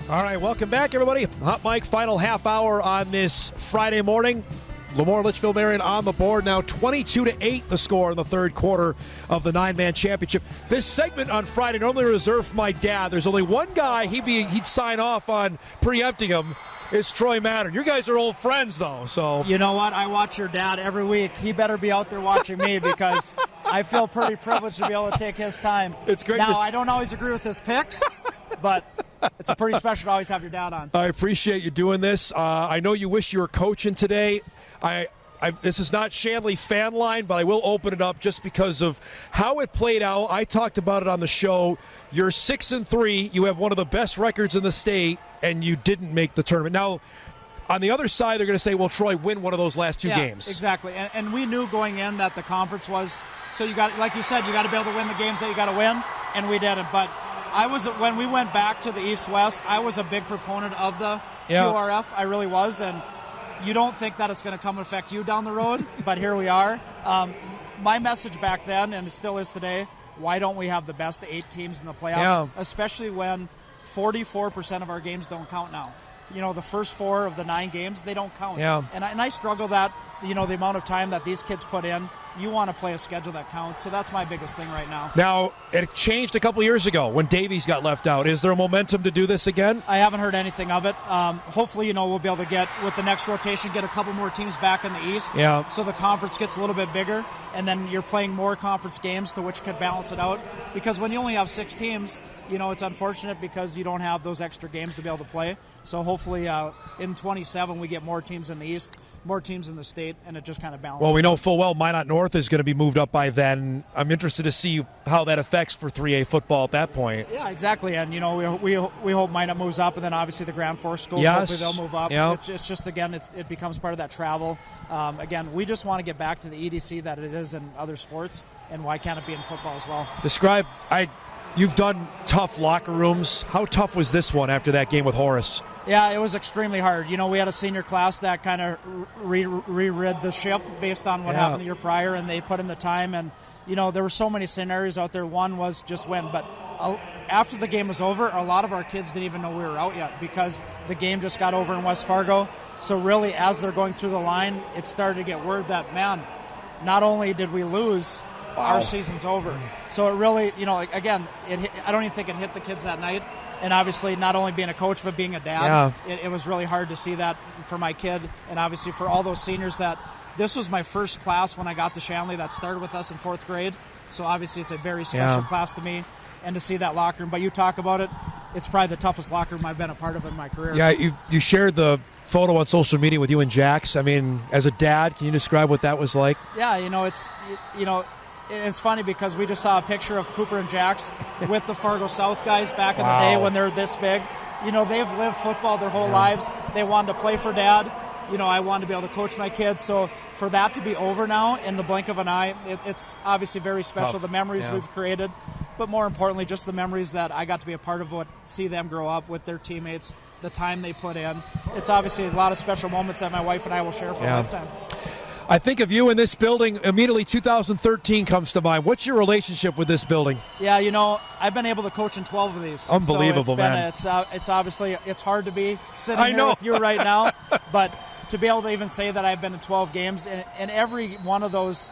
All right, welcome back, everybody. Hot Mike, final half hour on this Friday morning. Lemoore Litchfield Marion on the board now, 22-8 the score in the third quarter of the 9-man championship. This segment on Friday normally reserved for my dad. There's only one guy he'd sign off on preempting him. It's Troy Mattern. You guys are old friends, though. So you know what? I watch your dad every week. He better be out there watching me because I feel pretty privileged to be able to take his time. It's great. Now, I don't always agree with his picks, but it's pretty special to always have your dad on. I appreciate you doing this. I know you wish you were coaching today. This is not Shanley fan line, but I will open it up just because of how it played out. I talked about it on the show. You're 6-3. You have one of the best records in the state, and you didn't make the tournament. Now, on the other side, they're going to say, well, Troy, win one of those last two games. Exactly. And we knew going in that the conference was, so you got, like you said, you got to be able to win the games that you got to win, and we didn't. But when we went back to the East-West, I was a big proponent of the QRF. I really was, and you don't think that it's going to come and affect you down the road, but here we are. My message back then, and it still is today, why don't we have the best 8 teams in the playoffs, especially when 44% of our games don't count now. You know, the first 4 of the 9 games, they don't count. Yeah. And I struggle that, the amount of time that these kids put in, you want to play a schedule that counts. So that's my biggest thing right now. Now, it changed a couple years ago when Davies got left out. Is there a momentum to do this again? I haven't heard anything of it. Hopefully, we'll be able to get, with the next rotation, get a couple more teams back in the East. Yeah. So the conference gets a little bit bigger, and then you're playing more conference games to which could balance it out. Because when you only have 6 teams, it's unfortunate because you don't have those extra games to be able to play. So hopefully in 27 we get more teams in the East, more teams in the state, and it just kind of balances. Well, we know full well Minot North is going to be moved up by then. I'm interested to see how that affects for 3A football at that point. Yeah, exactly. And, we hope Minot moves up, and then obviously the Grand Forks schools, hopefully they'll move up. Yeah. It's just, again, it becomes part of that travel. Again, we just want to get back to the EDC that it is in other sports, and why can't it be in football as well? You've done tough locker rooms. How tough was this one after that game with Horace? Yeah, it was extremely hard. We had a senior class that kind of rerid the ship based on what happened the year prior, and they put in the time. And, there were so many scenarios out there. One was just win. But after the game was over, a lot of our kids didn't even know we were out yet because the game just got over in West Fargo. So really, as they're going through the line, it started to get word that, man, not only did we lose, our season's over. So it really, again, I don't even think it hit the kids that night. And obviously, not only being a coach, but being a dad, it was really hard to see that for my kid. And obviously for all those seniors that this was my first class when I got to Shanley that started with us in 4th grade. So obviously it's a very special class to me. And to see that locker room. But you talk about it, it's probably the toughest locker room I've been a part of in my career. Yeah, you shared the photo on social media with you and Jax. I mean, as a dad, can you describe what that was like? Yeah, it's funny because we just saw a picture of Cooper and Jax with the Fargo South guys back in the day when they're this big. They've lived football their whole lives. They wanted to play for Dad. I wanted to be able to coach my kids. So for that to be over now in the blink of an eye, it's obviously very special. Tough. The memories we've created, but more importantly, just the memories that I got to be a part of, see them grow up with their teammates, the time they put in. It's obviously a lot of special moments that my wife and I will share for a lifetime. I think of you in this building, immediately 2013 comes to mind. What's your relationship with this building? Yeah, I've been able to coach in 12 of these. Unbelievable, man. It's obviously, it's hard to be sitting here with you right now, but to be able to even say that I've been in 12 games, and every one of those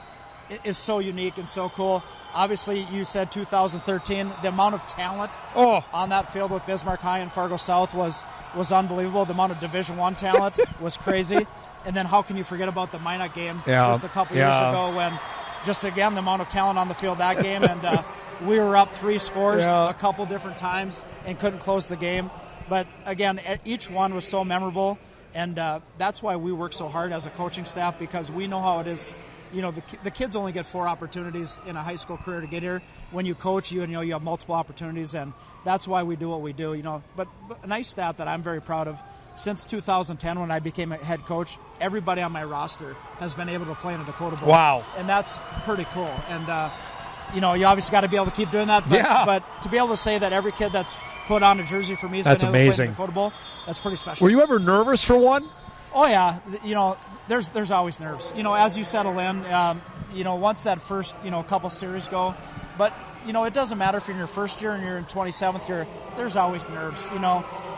is so unique and so cool. Obviously, you said 2013. The amount of talent on that field with Bismarck High and Fargo South was unbelievable. The amount of Division I talent was crazy. And then how can you forget about the Minot game just a couple years ago when just, again, the amount of talent on the field that game. And we were up 3 scores a couple different times and couldn't close the game. But, again, each one was so memorable. And that's why we work so hard as a coaching staff, because we know how it is. The kids only get 4 opportunities in a high school career to get here. When you coach, you have multiple opportunities, and that's why we do what we do. But a nice stat that I'm very proud of. Since 2010, when I became a head coach, everybody on my roster has been able to play in a Dakota Bowl. Wow. And that's pretty cool. And, you obviously got to be able to keep doing that. But to be able to say that every kid that's put on a jersey for me has been able to play in the Dakota Bowl, that's pretty special. Were you ever nervous for one? Oh, yeah. There's always nerves. As you settle in, once that first, couple series go, But, it doesn't matter if you're in your first year and you're in 27th year. There's always nerves,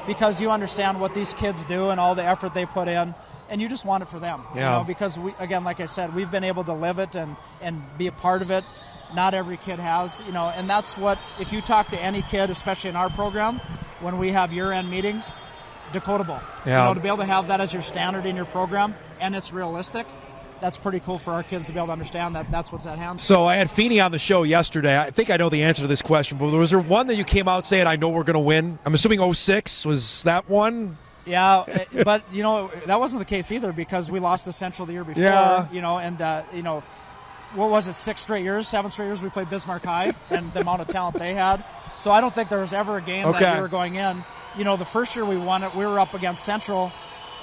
because you understand what these kids do and all the effort they put in, and you just want it for them. Yeah. Because, again, like I said, we've been able to live it and be a part of it. Not every kid has, and that's what, if you talk to any kid, especially in our program, when we have year-end meetings, Dakota Bowl. Yeah. To be able to have that as your standard in your program, and it's realistic, that's pretty cool for our kids to be able to understand that that's what's at hand. So I had Feeney on the show yesterday. I think I know the answer to this question, but was there one that you came out saying, I know we're going to win? I'm assuming 06. Was that one? Yeah, but, that wasn't the case either, because we lost to Central the year before, Yeah. What was it, 7 straight years we played Bismarck High and the amount of talent they had. So I don't think there was ever a game that we were going in. The first year we won it, we were up against Central.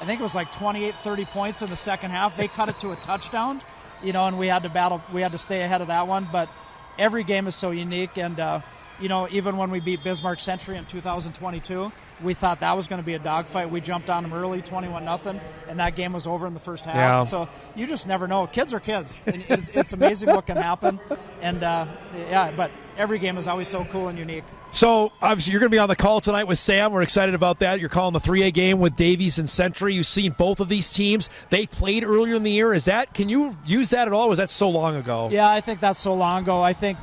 I think it was like 28, 30 points in the second half. They cut it to a touchdown, and we had to stay ahead of that one. But every game is so unique. And, even when we beat Bismarck Century in 2022, we thought that was going to be a dogfight. We jumped on them early, 21-0, and that game was over in the first half. Yeah. So you just never know. Kids are kids. And it's amazing what can happen. And, but every game is always so cool and unique. So, obviously, you're going to be on the call tonight with Sam. We're excited about that. You're calling the 3A game with Davies and Century. You've seen both of these teams. They played earlier in the year. Can you use that at all, or was that so long ago? Yeah, I think that's so long ago. I think,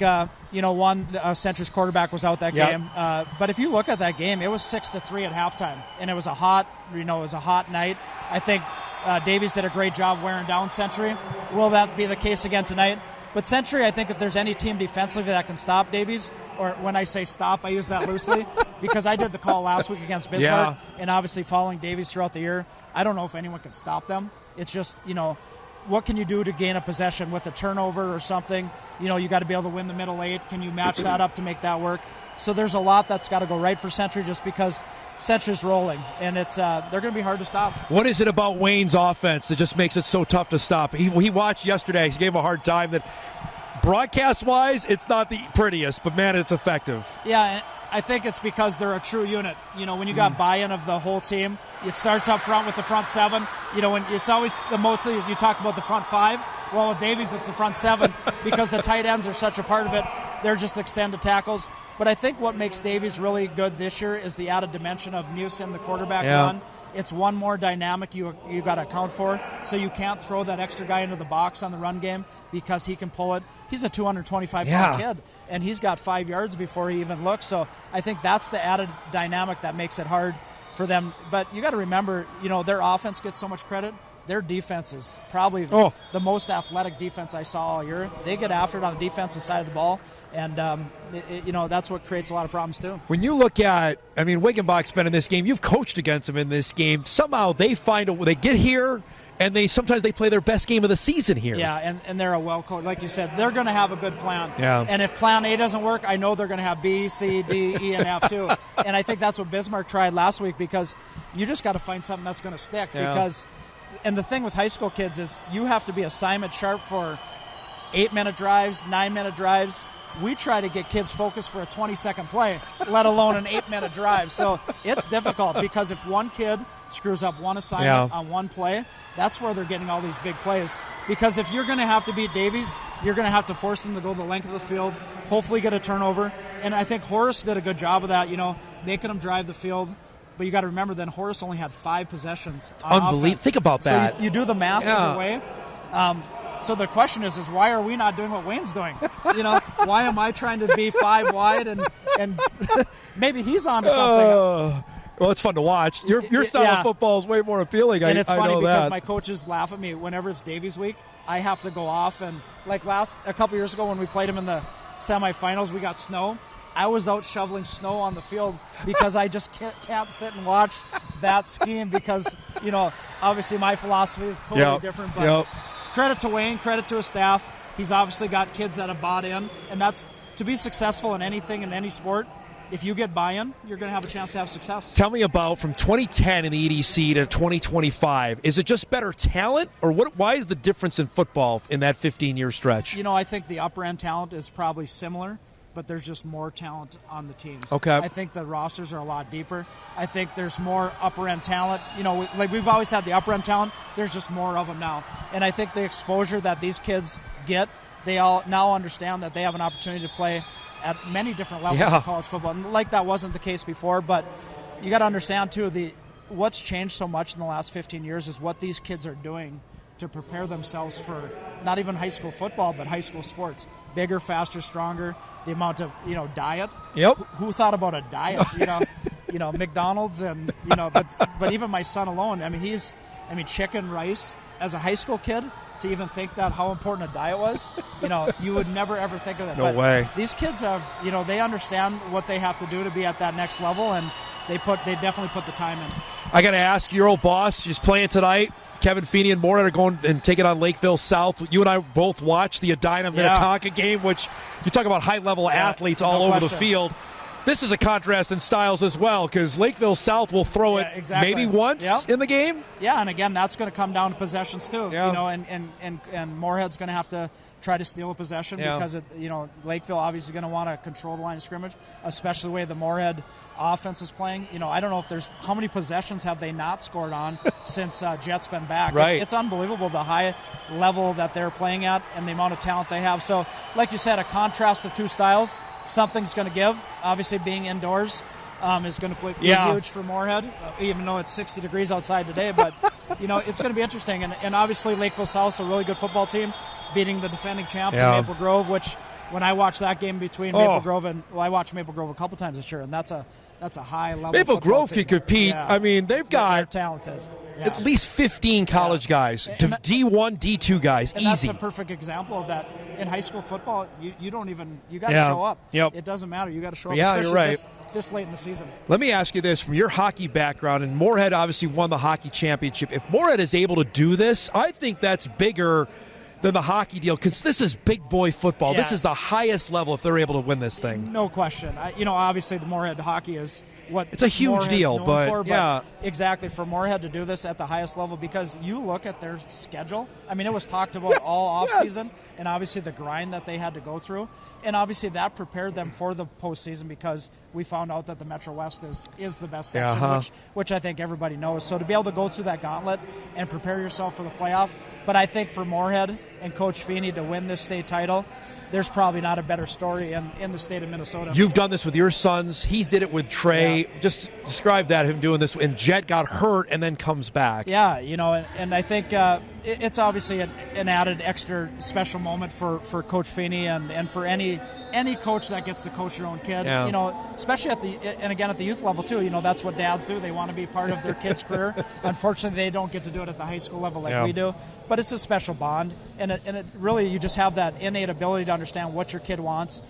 Century's quarterback was out that game. But if you look at that game, it was 6-3 at halftime, and it was a hot night. I think Davies did a great job wearing down Century. Will that be the case again tonight? But Century, I think if there's any team defensively that can stop Davies, or when I say stop, I use that loosely, because I did the call last week against Bismarck, and obviously following Davies throughout the year, I don't know if anyone can stop them. It's just, what can you do to gain a possession with a turnover or something? You got to be able to win the middle 8. Can you match that up to make that work? So there's a lot that's got to go right for Century, just because Century's rolling, and it's they're going to be hard to stop. What is it about Wayne's offense that just makes it so tough to stop? He watched yesterday. He gave him a hard time. That broadcast-wise, it's not the prettiest, but, man, it's effective. Yeah, I think it's because they're a true unit. When you got buy-in of the whole team, it starts up front with the front 7. When it's always mostly you talk about the front 5. Well, with Davies, it's the front 7 because the tight ends are such a part of it. They're just extended tackles. But I think what makes Davies really good this year is the added dimension of Newsom, the quarterback run. It's one more dynamic you got to account for. So you can't throw that extra guy into the box on the run game because he can pull it. He's a 225-pound kid, and he's got 5 yards before he even looks. So I think that's the added dynamic that makes it hard for them. But you got to remember, their offense gets so much credit. Their defense is probably the most athletic defense I saw all year. They get after it on the defensive side of the ball, and that's what creates a lot of problems too. When you look at, Wiggenbach's been in this game. You've coached against them in this game. Somehow they they get here, and sometimes they play their best game of the season here. Yeah, and they're a well-coached. Like you said, they're going to have a good plan. Yeah. And if plan A doesn't work, I know they're going to have B, C, D, E, and F too. And I think that's what Bismarck tried last week, because you just got to find something that's going to stick. And the thing with high school kids is you have to be assignment sharp for 8-minute drives, 9-minute drives. We try to get kids focused for a 20-second play, let alone an 8-minute drive. So it's difficult, because if one kid screws up one assignment on one play, that's where they're getting all these big plays. Because if you're going to have to beat Davies, you're going to have to force them to go the length of the field, hopefully get a turnover. And I think Horace did a good job of that, making them drive the field. But you got to remember, then Horace only had 5 possessions. Unbelievable. Think about that. So you do the math either way. So the question is why are we not doing what Wayne's doing? Why am I trying to be 5 wide and maybe he's on to something? Well, it's fun to watch. Your style of football is way more appealing. And it's funny because that. My coaches laugh at me whenever it's Davies week. I have to go off, and like a couple years ago when we played him in the semifinals, we got snow. I was out shoveling snow on the field because I just can't sit and watch that scheme, because obviously my philosophy is totally different. But credit to Wayne, credit to his staff. He's obviously got kids that have bought in, and that's to be successful in anything, in any sport. If you get buy-in, you're going to have a chance to have success. Tell me about from 2010 in the EDC to 2025. Is it just better talent, or why is the difference in football in that 15-year stretch? I think the upper-end talent is probably similar, but there's just more talent on the teams. Okay. I think the rosters are a lot deeper. I think there's more upper-end talent. We've always had the upper-end talent. There's just more of them now. And I think the exposure that these kids get they all now understand that they have an opportunity to play at many different levels of college football. And like that wasn't the case before, but you got to understand too, what's changed so much in the last 15 years is what these kids are doing to prepare themselves for not even high school football, but high school sports. Bigger, faster, stronger. The amount of diet. Yep. Who thought about a diet? McDonald's and but even my son alone. I mean, chicken, rice as a high school kid. To even think that how important a diet was, you would never ever think of it. No way. These kids have, they understand what they have to do to be at that next level, and they definitely put the time in. I got to ask, your old boss, he's playing tonight. Kevin Feeney and Moorhead are going and taking on Lakeville South. You and I both watched the Edina Minnetonka game, which you talk about high-level athletes all over the field. This is a contrast in styles as well, because Lakeville South will throw it maybe once in the game. Yeah, and again, that's going to come down to possessions too. And Moorhead's going to have to try to steal a possession because Lakeville obviously going to want to control the line of scrimmage, especially the way the Moorhead offense is playing. I don't know if how many possessions have they not scored on since Jet's been back. Right. It's unbelievable the high level that they're playing at and the amount of talent they have. So, like you said, a contrast of two styles. Something's going to give. Obviously, being indoors is going to be huge for Moorhead, even though it's 60 degrees outside today. But, it's going to be interesting. And obviously, Lakeville South's a really good football team, beating the defending champs in Maple Grove, which when I watched that game between Maple Grove I watched Maple Grove a couple times this year, and that's a high level. Maple Grove team. can compete. Yeah. I mean, they're talented. At least 15 college guys, D1, D2 guys, and easy. That's a perfect example of that. In high school football, you don't even – you got to show up. Yep. It doesn't matter. You got to show up, especially you're right. This late in the season. Let me ask you this. From your hockey background, and Moorhead obviously won the hockey championship, if Moorhead is able to do this, I think that's bigger than the hockey deal, because this is big boy football. This is the highest level if they're able to win this thing. No question. Obviously the Moorhead hockey is what it's a huge Moorhead's deal, but exactly for Moorhead to do this at the highest level, because you look at their schedule. I mean, it was talked about all off season, and obviously the grind that they had to go through, and obviously that prepared them for the postseason, because we found out that the Metro West is the best section, which I think everybody knows. So to be able to go through that gauntlet and prepare yourself for the playoff, but I think for Moorhead and Coach Feeney to win this state title, there's probably not a better story in the state of Minnesota. You've done this with your sons. He did it with Trey. Just describe that, him doing this. And Jet got hurt and then comes back. Yeah, and I think it's obviously an added extra special moment for Coach Feeney and for any coach that gets to coach your own kid. Especially at the youth level too. That's what dads do. They want to be part of their kid's career. Unfortunately, they don't get to do it at the high school level like we do. But it's a special bond, and it really, you just have that innate ability to understand what your kid wants.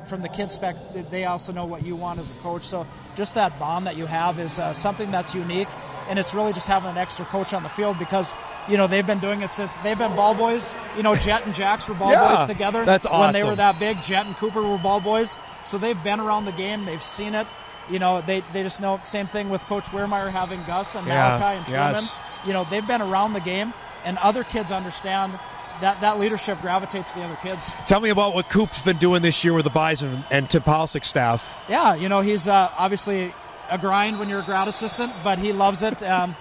From the kid's spec, they also know what you want as a coach. So just that bond that you have is something that's unique, and it's really just having an extra coach on the field, because they've been doing it since they've been ball boys. Jet and Jax were ball boys together. That's awesome. When they were that big, Jet and Cooper were ball boys. So they've been around the game. They've seen it. They just know. Same thing with Coach Weirmeyer having Gus and Malachi and Truman. They've been around the game, and other kids understand that leadership gravitates to the other kids. Tell me about what Coop's been doing this year with the Bison and Tim Pausik's staff. Yeah, he's obviously a grind when you're a grad assistant, but he loves it. And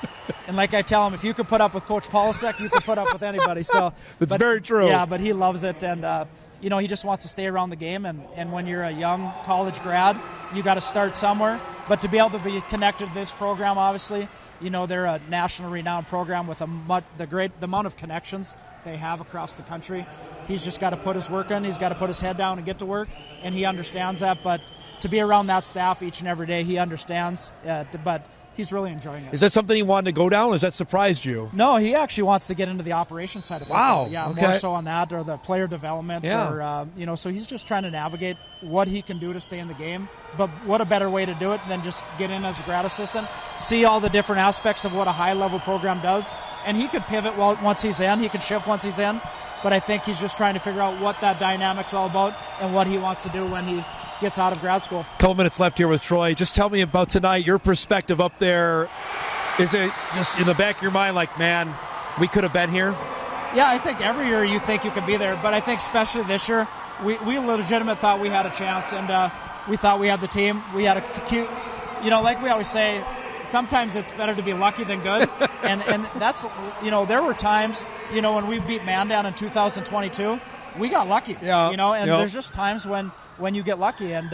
like I tell him, if you could put up with Coach Paulik, you could put up with anybody. So that's very true. Yeah, but he loves it, and he just wants to stay around the game. And when you're a young college grad, you got to start somewhere. But to be able to be connected to this program, obviously, they're a national renowned program with the amount of connections they have across the country. He's just got to put his work in. He's got to put his head down and get to work, and he understands that. But to be around that staff each and every day, he understands. But he's really enjoying it. Is that something he wanted to go down, or has that surprised you? No, he actually wants to get into the operations side of football. Wow. Yeah, more so on that, or the player development. Or, so he's just trying to navigate what he can do to stay in the game. But what a better way to do it than just get in as a grad assistant, see all the different aspects of what a high-level program does, and he could pivot once he's in. He could shift once he's in. But I think he's just trying to figure out what that dynamic's all about and what he wants to do when he gets out of grad school. Couple minutes left here with Troy. Just tell me about tonight, your perspective up there. Is it just in the back of your mind like, man, we could have been here? Yeah, I think every year you think you could be there, but I think especially this year, we legitimate thought we had a chance, and we thought we had the team. We had a cute, like we always say, sometimes it's better to be lucky than good. and that's, there were times, when we beat Mandan in 2022, we got lucky. Yeah. And there's just times when you get lucky. And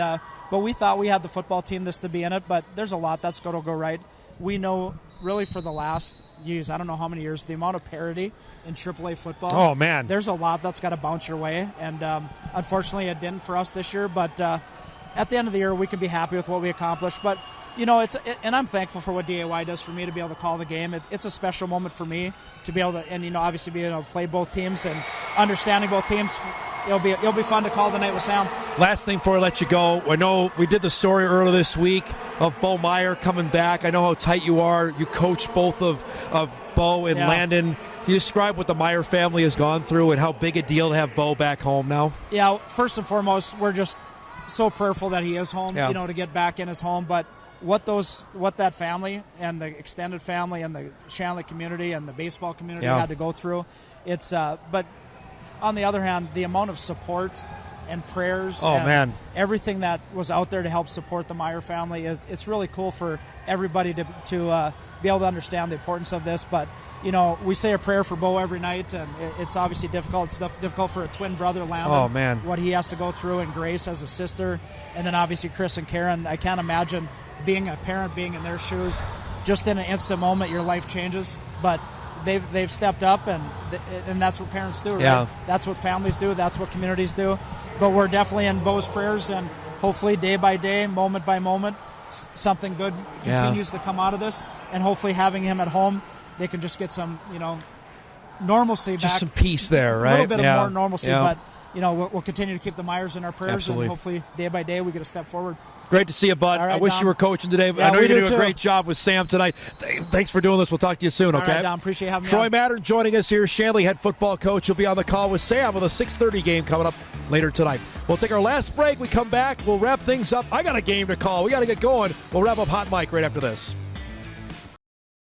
but we thought we had the football team this to be in it, but there's a lot that's going to go right. We know really for the last, I don't know how many years, the amount of parity in AAA football. Oh, man. There's a lot that's got to bounce your way. And unfortunately it didn't for us this year. But at the end of the year, we can be happy with what we accomplished. But, and I'm thankful for what DAY does for me to be able to call the game. It's a special moment for me to be able to, and, obviously be able to play both teams and understanding both teams. It'll be fun to call the night with Sam. Last thing before I let you go, I know we did the story earlier this week of Bo Meyer coming back. I know how tight you are. You coach both of Bo and Landon. Can you describe what the Meyer family has gone through and how big a deal to have Bo back home now? Yeah, first and foremost, we're just so prayerful that he is home, to get back in his home. But what that family and the extended family and the Shanley community and the baseball community had to go through, it's but on the other hand, the amount of support and prayers and everything that was out there to help support the Meyer family, it's really cool for everybody to be able to understand the importance of this. But, we say a prayer for Bo every night, and it's obviously difficult. It's difficult for a twin brother, Landon. Oh, man. What he has to go through, and Grace as a sister, and then obviously Chris and Karen. I can't imagine being a parent, being in their shoes. Just in an instant moment, your life changes. But they've stepped up, and that's what parents do, right? Yeah. That's what families do. That's what communities do. But we're definitely in Bo's prayers, and hopefully day by day, moment by moment, something good continues to come out of this. And hopefully having him at home, they can just get some, normalcy back. Just some peace there, right? A little bit of more normalcy, but, we'll continue to keep the Myers in our prayers. Absolutely. And hopefully day by day we get a step forward. Great to see you, bud. Right, I wish Dom. you were coaching today. Yeah, I know you're going to do a too. great job with Sam tonight. Thanks for doing this. We'll talk to you soon, okay? All right, Dom. Appreciate having me Troy on. Mattern joining us here, Shanley head football coach. He'll be on the call with Sam with a 6:30 game coming up later tonight. We'll take our last break. We come back. We'll wrap things up. I got a game to call. We got to get going. We'll wrap up Hot Mic right after this.